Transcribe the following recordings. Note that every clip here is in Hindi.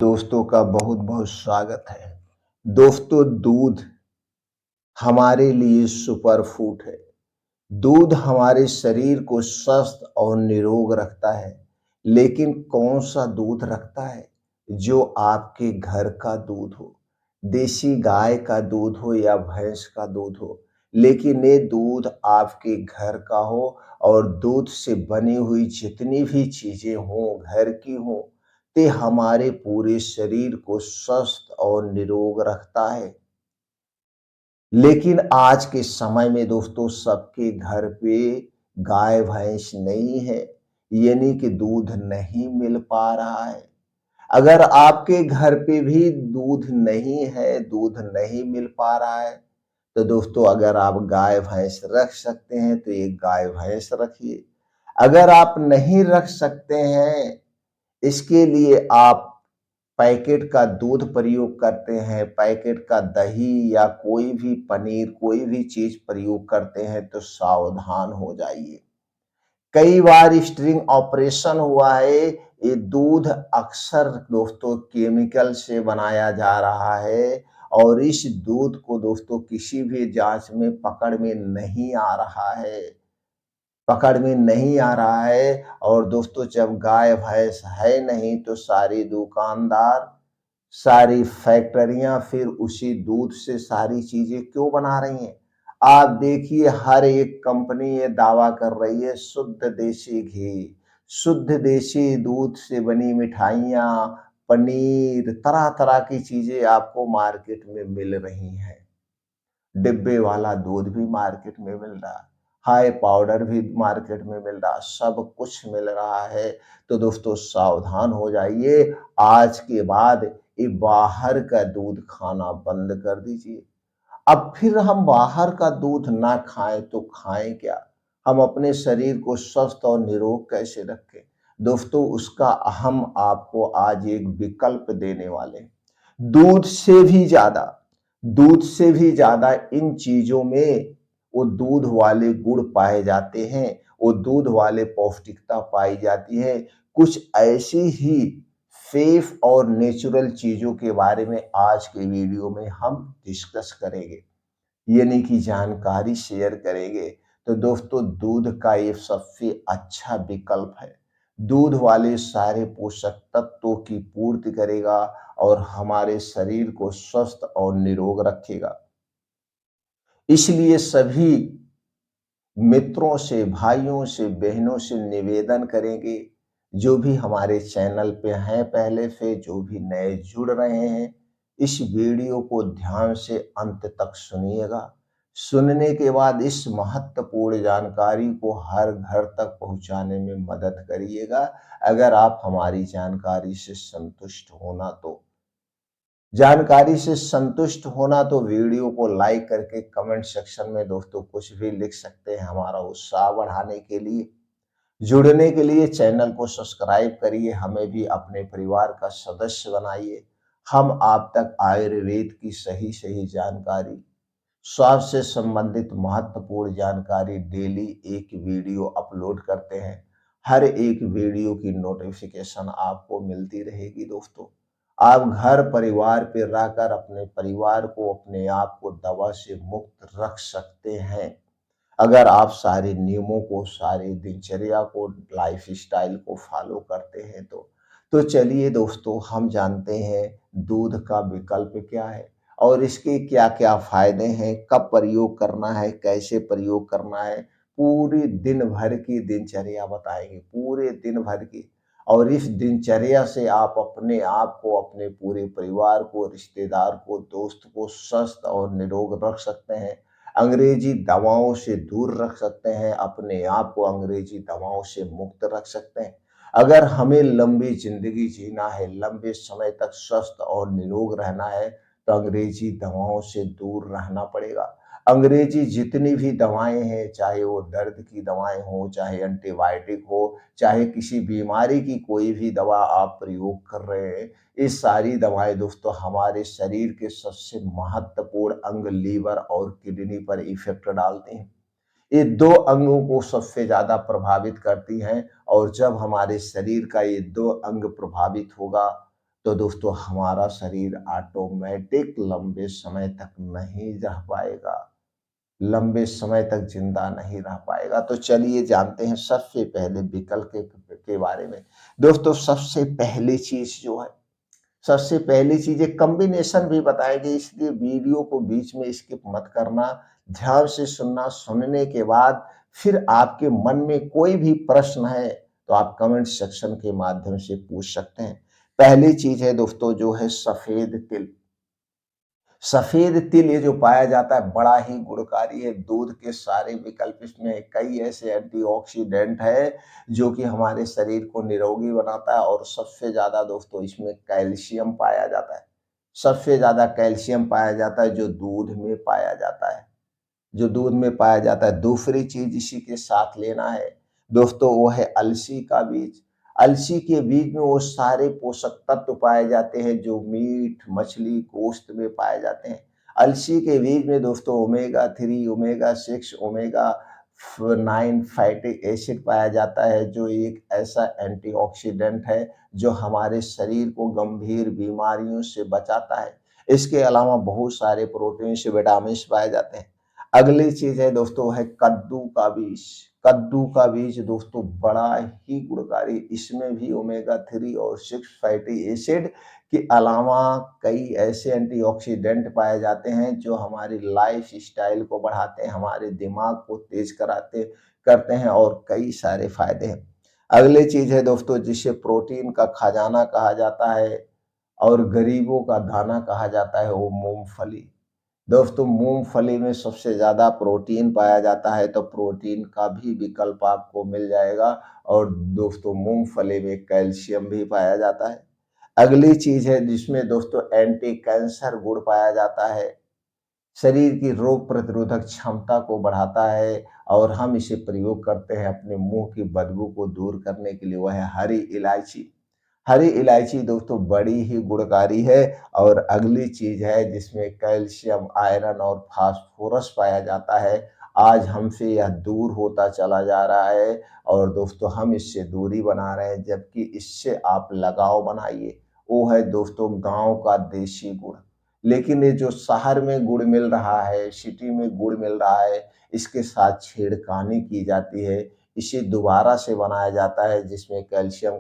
दोस्तों का बहुत बहुत स्वागत है। दोस्तों, दूध हमारे लिए सुपर फूड है। दूध हमारे शरीर को स्वस्थ और निरोग रखता है। लेकिन कौन सा दूध रखता है? जो आपके घर का दूध हो, देसी गाय का दूध हो या भैंस का दूध हो। लेकिन ये दूध आपके घर का हो और दूध से बनी हुई जितनी भी चीजें हों, घर की हों, ते हमारे पूरे शरीर को स्वस्थ और निरोग रखता है। लेकिन आज के समय में दोस्तों सबके घर पे गाय भैंस नहीं है, यानी कि दूध नहीं मिल पा रहा है। अगर आपके घर पे भी दूध नहीं है, दूध नहीं मिल पा रहा है, तो दोस्तों अगर आप गाय भैंस रख सकते हैं तो एक गाय भैंस रखिए। अगर आप नहीं रख सकते हैं, इसके लिए आप पैकेट का दूध प्रयोग करते हैं, पैकेट का दही या कोई भी पनीर, कोई भी चीज प्रयोग करते हैं तो सावधान हो जाइए। कई बार स्ट्रिंग ऑपरेशन हुआ है। ये दूध अक्सर दोस्तों केमिकल से बनाया जा रहा है और इस दूध को दोस्तों किसी भी जांच में पकड़ में नहीं आ रहा है। और दोस्तों जब गाय भैंस है नहीं तो सारे दुकानदार, सारी फैक्ट्रियां फिर उसी दूध से सारी चीजें क्यों बना रही हैं? आप देखिए हर एक कंपनी ये दावा कर रही है शुद्ध देसी घी, शुद्ध देसी दूध से बनी मिठाइयाँ, पनीर, तरह-तरह की चीजें आपको मार्केट में मिल रही हैं। डिब्बे वाला दूध भी मार्केट में मिल रहा है, हाई पाउडर भी मार्केट में मिल रहा है, सब कुछ मिल रहा है। तो दोस्तों सावधान हो जाइए, आज के बाद ये बाहर का दूध खाना बंद कर दीजिए। अब फिर हम बाहर का दूध ना खाएं तो खाएं क्या? हम अपने शरीर को स्वस्थ और निरोग कैसे रखें? दोस्तों उसका हम आपको आज एक विकल्प देने वाले हैं। दूध से भी ज्यादा दूध से भी ज्यादा इन चीजों में वो दूध वाले गुण पाए जाते हैं, वो दूध वाले पौष्टिकता पाई जाती है। कुछ ऐसी ही सेफ और नेचुरल चीजों के बारे में आज के वीडियो में हम डिस्कस करेंगे, यानी कि जानकारी शेयर करेंगे। तो दोस्तों दूध का ये सबसे अच्छा विकल्प है। दूध वाले सारे पोषक तत्वों की पूर्ति करेगा और हमारे शरीर को स्वस्थ और निरोग रखेगा। इसलिए सभी मित्रों से, भाइयों से, बहनों से निवेदन करेंगे, जो भी हमारे चैनल पे हैं पहले से, जो भी नए जुड़ रहे हैं, इस वीडियो को ध्यान से अंत तक सुनिएगा। सुनने के बाद इस महत्वपूर्ण जानकारी को हर घर तक पहुंचाने में मदद करिएगा। अगर आप हमारी जानकारी से संतुष्ट होना तो वीडियो को लाइक करके कमेंट सेक्शन में दोस्तों कुछ भी लिख सकते हैं हमारा उत्साह बढ़ाने के लिए। जुड़ने के लिए चैनल को सब्सक्राइब करिए, हमें भी अपने परिवार का सदस्य बनाइए। हम आप तक आयुर्वेद की सही सही जानकारी, स्वास्थ्य से संबंधित महत्वपूर्ण जानकारी डेली एक वीडियो अपलोड करते हैं। हर एक वीडियो की नोटिफिकेशन आपको मिलती रहेगी दोस्तों। आप घर परिवार पे रहकर अपने परिवार को, अपने आप को दवा से मुक्त रख सकते हैं। अगर आप सारे नियमों को, सारे दिनचर्या को, लाइफस्टाइल को फॉलो करते हैं तो चलिए दोस्तों हम जानते हैं दूध का विकल्प क्या है और इसके क्या क्या फायदे हैं, कब प्रयोग करना है, कैसे प्रयोग करना है। पूरी दिन भर की दिनचर्या बताएंगे, पूरे दिन भर की। और इस दिनचर्या से आप अपने आप को, अपने पूरे परिवार को, रिश्तेदार को, दोस्त को स्वस्थ और निरोग रख सकते हैं। अंग्रेजी दवाओं से दूर रख सकते हैं, अपने आप को अंग्रेजी दवाओं से मुक्त रख सकते हैं। अगर हमें लंबी जिंदगी जीना है, लंबे समय तक स्वस्थ और निरोग रहना है, तो अंग्रेजी दवाओं से दूर रहना पड़ेगा। अंग्रेजी जितनी भी दवाएं हैं, चाहे वो दर्द की दवाएं हो, चाहे एंटीबायोटिक हो, चाहे किसी बीमारी की कोई भी दवा आप प्रयोग कर रहे हैं, ये सारी दवाएं दोस्तों हमारे शरीर के सबसे महत्वपूर्ण अंग लीवर और किडनी पर इफेक्ट डालती हैं। ये दो अंगों को सबसे ज्यादा प्रभावित करती हैं और जब हमारे शरीर का ये दो अंग प्रभावित होगा तो दोस्तों हमारा शरीर ऑटोमेटिक लंबे समय तक नहीं रह पाएगा, लंबे समय तक जिंदा नहीं रह पाएगा। तो चलिए जानते हैं सबसे पहले विकल्प के बारे में। दोस्तों सबसे पहली चीज़ एक कॉम्बिनेशन भी बताएँगे, इसलिए वीडियो को बीच में स्किप मत करना, ध्यान से सुनना, सुनने के बाद फिर आपके मन में कोई भी प्रश्न है, तो आप कमेंट सेक्शन के माध्यम से पूछ सकते हैं। पहली चीज़ है दोस्तों जो है सफ़ेद तिल। सफ़ेद तिल ये जो पाया जाता है बड़ा ही गुणकारी है, दूध के सारे विकल्प इसमें है, कई ऐसे एंटीऑक्सीडेंट है जो कि हमारे शरीर को निरोगी बनाता है और सबसे ज़्यादा दोस्तों इसमें कैल्शियम पाया जाता है। सबसे ज़्यादा कैल्शियम पाया जाता है जो दूध में पाया जाता है। जो दूध में पाया जाता है। दूसरी चीज़ इसी के साथ लेना है दोस्तों वो है अलसी का बीज। अलसी के बीज में वो सारे पोषक तत्व पाए जाते हैं जो मीट, मछली, गोश्त में पाए जाते हैं। अलसी के बीज में दोस्तों omega 3, omega 6, omega 9 fatty acid पाया जाता है जो एक ऐसा एंटीऑक्सीडेंट है जो हमारे शरीर को गंभीर बीमारियों से बचाता है। इसके अलावा बहुत सारे प्रोटीन्स, विटामिन्स पाए जाते हैं। अगली चीज़ है दोस्तों है कद्दू का बीज। कद्दू का बीज दोस्तों बड़ा ही गुणकारी, इसमें भी ओमेगा 3 और 6 फैटी एसिड के अलावा कई ऐसे एंटीऑक्सीडेंट पाए जाते हैं जो हमारी लाइफ़स्टाइल को बढ़ाते हैं, हमारे दिमाग को तेज करते हैं और कई सारे फ़ायदे हैं। अगली चीज़ है दोस्तों जिसे प्रोटीन का खजाना कहा जाता है और गरीबों का दाना कहा जाता है वो मूँगफली। दोस्तों मूँगफली में सबसे ज़्यादा प्रोटीन पाया जाता है, तो प्रोटीन का भी विकल्प आपको मिल जाएगा और दोस्तों मूँगफली में कैल्शियम भी पाया जाता है। अगली चीज़ है जिसमें दोस्तों एंटी कैंसर गुण पाया जाता है, शरीर की रोग प्रतिरोधक क्षमता को बढ़ाता है और हम इसे प्रयोग करते हैं अपने मुँह की बदबू को दूर करने के लिए, वह है हरी इलायची। हरी इलायची दोस्तों बड़ी ही गुणकारी है और अगली चीज है जिसमें कैल्शियम, आयरन और फास्फोरस पाया जाता है। आज हमसे यह दूर होता चला जा रहा है और दोस्तों हम इससे दूरी बना रहे हैं, जबकि इससे आप लगाव बनाइए। वो है दोस्तों गांव का देसी गुड़। लेकिन ये जो शहर में गुड़ मिल रहा है, सिटी में गुड़ मिल रहा है, इसके साथ छेड़खानी की जाती है। इसे दोबारा से बनाया जाता है जिसमें कैल्शियम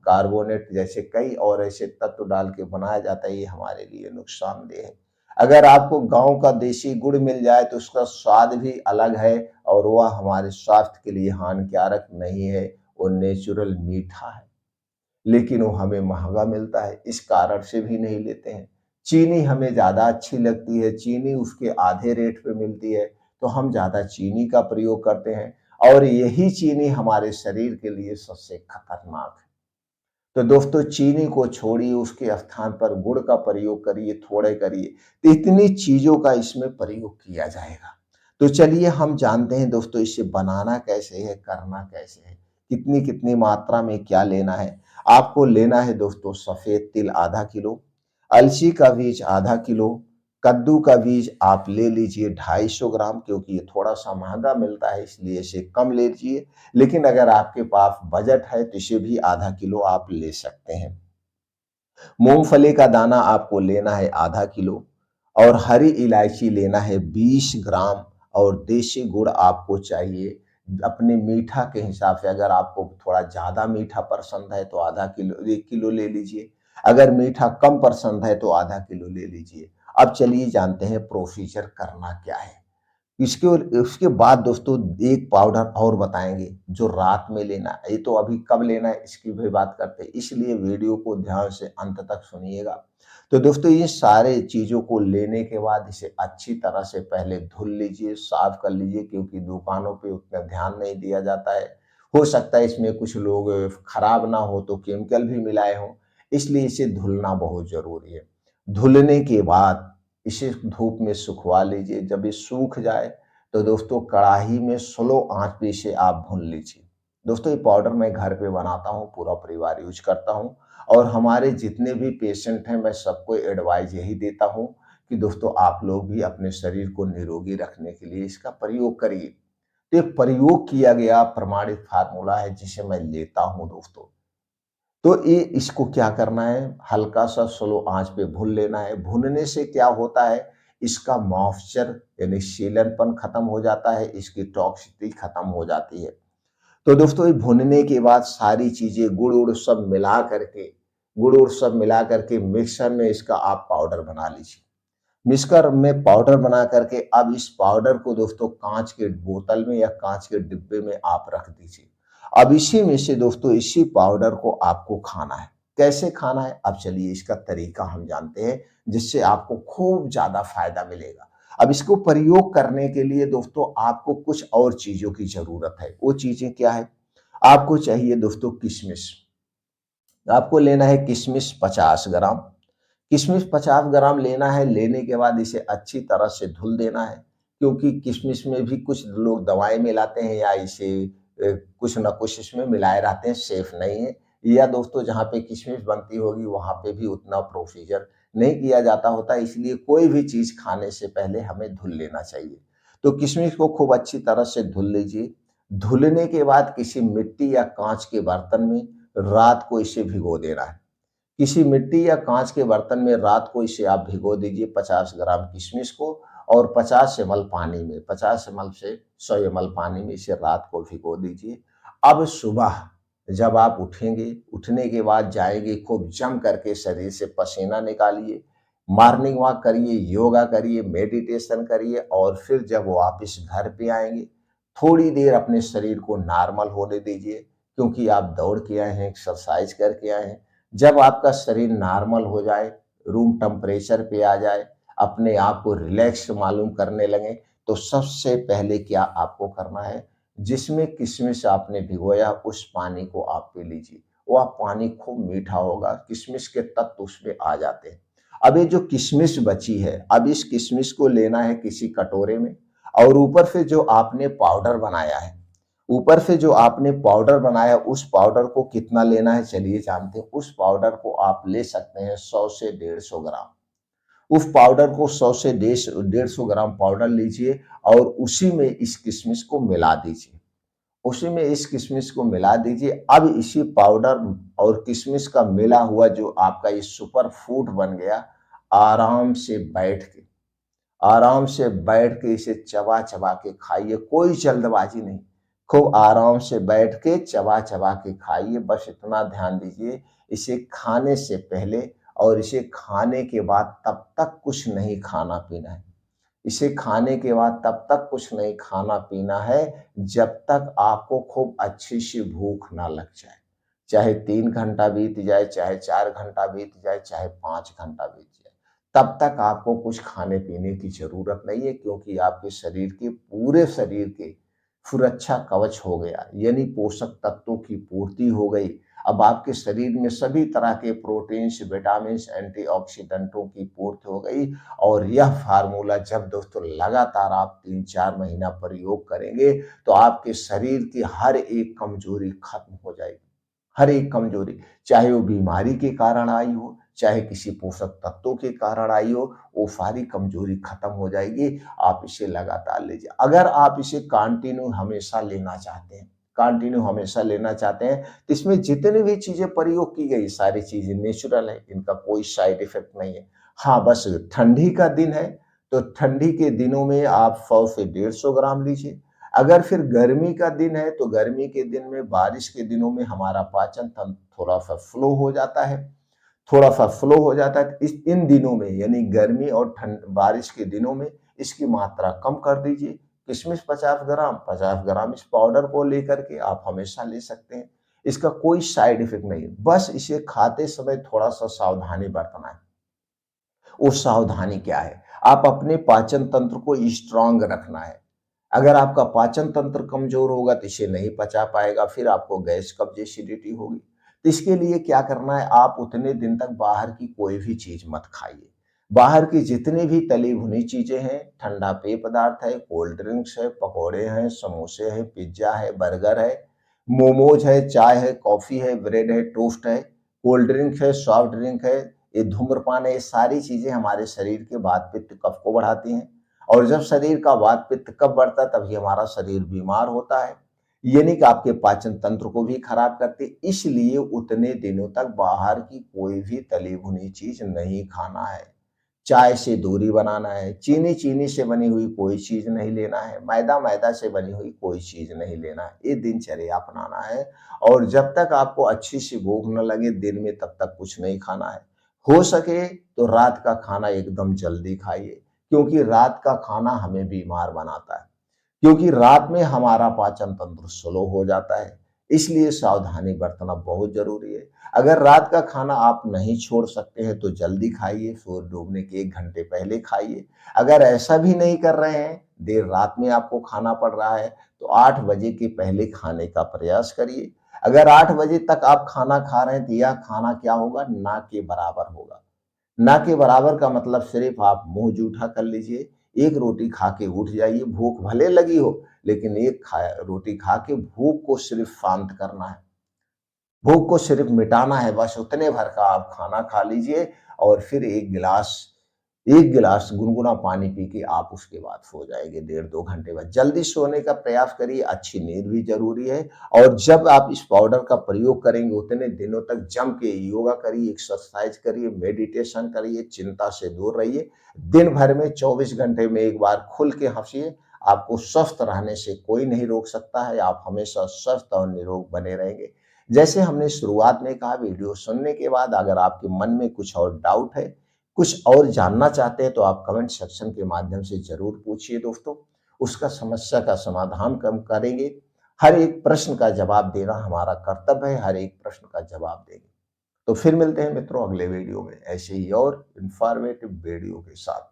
कार्बोनेट जैसे कई और ऐसे तत्व डाल के बनाया जाता है, ये हमारे लिए नुकसानदेह है। अगर आपको गांव का देसी गुड़ मिल जाए तो उसका स्वाद भी अलग है और वह हमारे स्वास्थ्य के लिए हानिकारक नहीं है, वो नेचुरल मीठा है। लेकिन वो हमें महंगा मिलता है, इस कारण से भी नहीं लेते हैं। चीनी हमें ज़्यादा अच्छी लगती है, चीनी उसके आधे रेट पे मिलती है, तो हम ज़्यादा चीनी का प्रयोग करते हैं और यही चीनी हमारे शरीर के लिए सबसे खतरनाक है। तो दोस्तों चीनी को छोड़िए, उसके स्थान पर गुड़ का प्रयोग करिए, थोड़े करिए, तो इतनी चीज़ों का इसमें प्रयोग किया जाएगा। तो चलिए हम जानते हैं दोस्तों इसे बनाना कैसे है, करना कैसे है, कितनी-कितनी मात्रा में क्या लेना है। आपको लेना है दोस्तों सफ़ेद तिल आधा किलो, अलसी का बीज आधा किलो, कद्दू का बीज आप ले लीजिए 250 ग्राम क्योंकि ये थोड़ा-सा महँगा मिलता है इसलिए इसे कम ले लीजिए। लेकिन अगर आपके पास बजट है तो इसे भी आधा किलो आप ले सकते हैं। मूंगफली का दाना आपको लेना है आधा किलो और हरी इलायची लेना है 20 ग्राम और देसी गुड़ आपको चाहिए अपने मीठा के हिसाब से। अगर आपको थोड़ा ज़्यादा मीठा पसंद है तो आधा किलो 1 किलो ले लीजिए, अगर मीठा कम पसंद है तो आधा किलो ले लीजिए। अब चलिए जानते हैं प्रोसीजर करना क्या है। इसके उसके बाद दोस्तों एक पाउडर और बताएँगे जो रात में लेना है। ये तो अभी कब लेना है इसकी भी बात करते हैं, इसलिए वीडियो को ध्यान से अंत तक सुनिएगा। तो दोस्तों ये सारे चीज़ों को लेने के बाद इसे अच्छी तरह से पहले धुल लीजिए, साफ कर लीजिए क्योंकि दुकानों पे उतना ध्यान नहीं दिया जाता है। हो सकता है इसमें कुछ लोग खराब ना हो तो केमिकल भी मिलाए हों, इसलिए इसे धुलना बहुत ज़रूरी है। धुलने के बाद इसे धूप में सुखवा लीजिए, जब ये सूख जाए तो दोस्तों कढ़ाई में स्लो आंच पे इसे आप भून लीजिए। दोस्तों ये पाउडर मैं घर पे बनाता हूँ, पूरा परिवार यूज करता हूँ और हमारे जितने भी पेशेंट हैं मैं सबको एडवाइस यही देता हूँ कि दोस्तों आप लोग भी अपने शरीर को निरोगी रखने के लिए इसका प्रयोग करिए। तो ये प्रयोग किया गया प्रमाणित फार्मूला है जिसे मैं लेता हूँ दोस्तों। तो ये इसको क्या करना है, हल्का-सा स्लो आँच पे भून लेना है। भूनने से क्या होता है, इसका मॉइस्चर यानी सीलनपन खत्म हो जाता है, इसकी टॉक्सिसिटी खत्म हो जाती है। तो दोस्तों ये भूनने के बाद सारी चीज़ें गुड़-वुड़ सब मिला करके गुड़-वुड़ सब मिला करके मिक्सर में इसका आप पाउडर बना लीजिए। मिक्सर में पाउडर बना करके अब इस पाउडर को दोस्तों काँच के बोतल में या काँच के डिब्बे में आप रख दीजिए। अब इसी में से दोस्तों इसी पाउडर को आपको खाना है। कैसे खाना है? अब चलिए इसका तरीका हम जानते हैं, जिससे आपको खूब ज़्यादा फ़ायदा मिलेगा। अब इसको प्रयोग करने के लिए दोस्तों आपको कुछ और चीज़ों की ज़रूरत है। वो चीज़ें क्या है? आपको चाहिए दोस्तों किशमिश। आपको लेना है किशमिश 50 ग्राम। किशमिश 50 ग्राम लेना है, लेने के बाद इसे अच्छी तरह से धुल देना है, क्योंकि किशमिश में भी कुछ लोग दवाएँ मिलाते हैं या इसे कुछ न कुछ इसमें मिलाए रहते हैं, सेफ नहीं है। या दोस्तों जहाँ पे किशमिश बनती होगी वहाँ पे भी उतना प्रोसीजर नहीं किया जाता होता, इसलिए कोई भी चीज़ खाने से पहले हमें धुल लेना चाहिए। तो किशमिश को खूब अच्छी तरह से धुल लीजिए। धुलने के बाद किसी मिट्टी या काँच के बर्तन में रात को इसे भिगो देना है। किसी मिट्टी या कांच के बर्तन में रात को इसे आप भिगो दीजिए 50 ग्राम किशमिश को, और 50 एमएल पानी में 50 एमएल से 100 एमएल पानी में इसे रात को भिगो दीजिए। अब सुबह जब आप उठेंगे, उठने के बाद जाएंगे, खूब जम करके शरीर से पसीना निकालिए, मॉर्निंग वॉक करिए, योगा करिए, मेडिटेशन करिए, और फिर जब वापिस घर पे आएंगे थोड़ी देर अपने शरीर को नॉर्मल होने दीजिए, क्योंकि आप दौड़ के आए हैं, एक्सरसाइज करके आए हैं। जब आपका शरीर नॉर्मल हो जाए, रूम टेम्परेचर पे आ जाए, अपने आप को रिलैक्स मालूम करने लगे, तो सबसे पहले क्या आपको करना है, जिसमें किशमिश आपने भिगोया उस पानी को आप पी लीजिए। वह पानी खूब मीठा होगा, किशमिश के तत्व उसमें आ जाते हैं। अब ये जो किशमिश बची है, अब इस किशमिश को लेना है किसी कटोरे में, और ऊपर से जो आपने पाउडर बनाया है, ऊपर से जो आपने पाउडर बनाया उस पाउडर को कितना लेना है चलिए जानते हैं। उस पाउडर को आप ले सकते हैं 100 से 150 ग्राम। उस पाउडर को 100 से 150 ग्राम पाउडर लीजिए और उसी में इस किशमिश को मिला दीजिए। उसी में इस किशमिश को मिला दीजिए। अब इसी पाउडर और किशमिश का मिला हुआ जो आपका ये सुपर फूड बन गया, आराम से बैठ के आराम से बैठ के इसे चबा-चबा के खाइए, कोई जल्दबाजी नहीं। खूब आराम से बैठ के चबा-चबा के खाइए, बस इतना ध्यान दीजिए, इसे खाने से पहले और इसे खाने के बाद तब तक कुछ नहीं खाना-पीना है। इसे खाने के बाद तब तक कुछ नहीं खाना-पीना है, जब तक आपको खूब अच्छी-सी भूख ना लग जाए। चाहे 3 घंटा बीत जाए, चाहे 4 घंटा बीत जाए, चाहे 5 घंटा बीत जाए। तब तक आपको कुछ खाने-पीने की ज़रूरत नहीं है, क्योंकि आपके शरीर के पूरे शरीर के सुरक्षा कवच हो गया, यानी पोषक तत्वों की पूर्ति हो गई। अब आपके शरीर में सभी तरह के प्रोटीन्स, विटामिन्स, एंटीऑक्सीडेंटों की पूर्ति हो गई। और यह फार्मूला जब दोस्तों लगातार आप 3-4 महीना प्रयोग करेंगे, तो आपके शरीर की हर एक कमजोरी खत्म हो जाएगी। हर एक कमजोरी, चाहे वो बीमारी के कारण आई हो, चाहे किसी पोषक तत्वों के कारण आई हो, वो सारी कमजोरी खत्म हो जाएगी। आप इसे लगातार लीजिए। अगर आप इसे कंटिन्यू हमेशा लेना चाहते हैं, कंटिन्यू हमेशा लेना चाहते हैं, तो इसमें जितनी भी चीजें प्रयोग की गई सारी चीजें नेचुरल है, इनका कोई साइड इफेक्ट नहीं है। हाँ, बस ठंडी का दिन है, तो ठंडी के दिनों में आप 100 से 150 ग्राम लीजिए। अगर फिर गर्मी का दिन है, तो गर्मी के दिन में, बारिश के दिनों में हमारा पाचन तंत्र थोड़ा-सा स्लो हो जाता है, थोड़ा-सा स्लो हो जाता है। इस इन दिनों में यानी गर्मी और ठंड बारिश के दिनों में इसकी मात्रा कम कर दीजिए। किशमिश 50 ग्राम इस पाउडर को लेकर के आप हमेशा ले सकते हैं। इसका कोई साइड इफेक्ट नहीं है। बस इसे खाते समय थोड़ा-सा सावधानी बरतना है। वो सावधानी क्या है? आप अपने पाचन तंत्र को स्ट्रांग रखना है। अगर आपका पाचन तंत्र कमजोर होगा तो इसे नहीं पचा पाएगा, फिर आपको गैस, कब्ज, एसिडिटी होगी। तो इसके लिए क्या करना है, आप उतने दिन तक बाहर की कोई भी चीज मत खाइए। बाहर की जितनी भी तली भुनी चीजें हैं, ठंडा पेय पदार्थ है, कोल्ड ड्रिंक्स है, पकौड़े हैं, समोसे हैं, पिज्जा है, बर्गर है, मोमोज है, चाय है, कॉफी है, ब्रेड है, टोस्ट है, कोल्ड ड्रिंक है, सॉफ्ट ड्रिंक है, ये धूम्रपान है, ये सारी चीजें हमारे शरीर के वात पित्त कफ को बढ़ाती हैं। और जब शरीर का वात पित्त कफ बढ़ता है तभी हमारा शरीर बीमार होता है। ये नहीं कि आपके पाचन तंत्र को भी खराब करते, इसलिए उतने दिनों तक बाहर की कोई भी तली भुनी चीज नहीं खाना है। चाय से दूरी बनाना है, चीनी से बनी हुई कोई चीज नहीं लेना है, मैदा से बनी हुई कोई चीज नहीं लेना है। ये दिनचर्या अपनाना है और जब तक आपको अच्छी सी भूख न लगे दिन में तब तक कुछ नहीं खाना है। हो सके तो रात का खाना एकदम जल्दी खाइए, क्योंकि रात का खाना हमें बीमार बनाता है। क्योंकि रात में हमारा पाचन तंत्र स्लो हो जाता है, इसलिए सावधानी बरतना बहुत ज़रूरी है। अगर रात का खाना आप नहीं छोड़ सकते हैं तो जल्दी खाइए, सूर्य डूबने के 1 घंटे पहले खाइए। अगर ऐसा भी नहीं कर रहे हैं, देर रात में आपको खाना पड़ रहा है, तो 8 बजे के पहले खाने का प्रयास करिए। अगर 8 बजे तक आप खाना खा रहे हैं तो यह खाना क्या होगा? ना के बराबर होगा। ना के बराबर का मतलब सिर्फ आप मुंह जूठा कर लीजिए, एक रोटी खा के उठ जाइए, भूख भले लगी हो, लेकिन एक रोटी खा के भूख को सिर्फ शांत करना है, भूख को सिर्फ मिटाना है, बस उतने भर का आप खाना खा लीजिए और फिर 1 गिलास गुनगुना पानी पी के आप उसके बाद सो जाएँगे 1.5-2 घंटे बाद। जल्दी सोने का प्रयास करिए, अच्छी नींद भी ज़रूरी है और जब आप इस पाउडर का प्रयोग करेंगे उतने दिनों तक जम के योगा करिए, एक्सरसाइज करिए, मेडिटेशन करिए, चिंता से दूर रहिए। दिन भर में 24 घंटे में 1 बार खुल के हँसिए, आपको स्वस्थ रहने से कोई नहीं रोक सकता है, आप हमेशा स्वस्थ और निरोग बने रहेंगे। जैसे हमने शुरुआत में कहा, वीडियो सुनने के बाद अगर आपके मन में कुछ और डाउट है, कुछ और जानना चाहते हैं तो आप कमेंट सेक्शन के माध्यम से ज़रूर पूछिए दोस्तों, उसका समस्या का समाधान हम करेंगे। हर एक प्रश्न का जवाब देना हमारा कर्तव्य है, हर एक प्रश्न का जवाब देंगे। तो फिर मिलते हैं मित्रों अगले वीडियो में ऐसे ही और इन्फॉर्मेटिव वीडियो के साथ।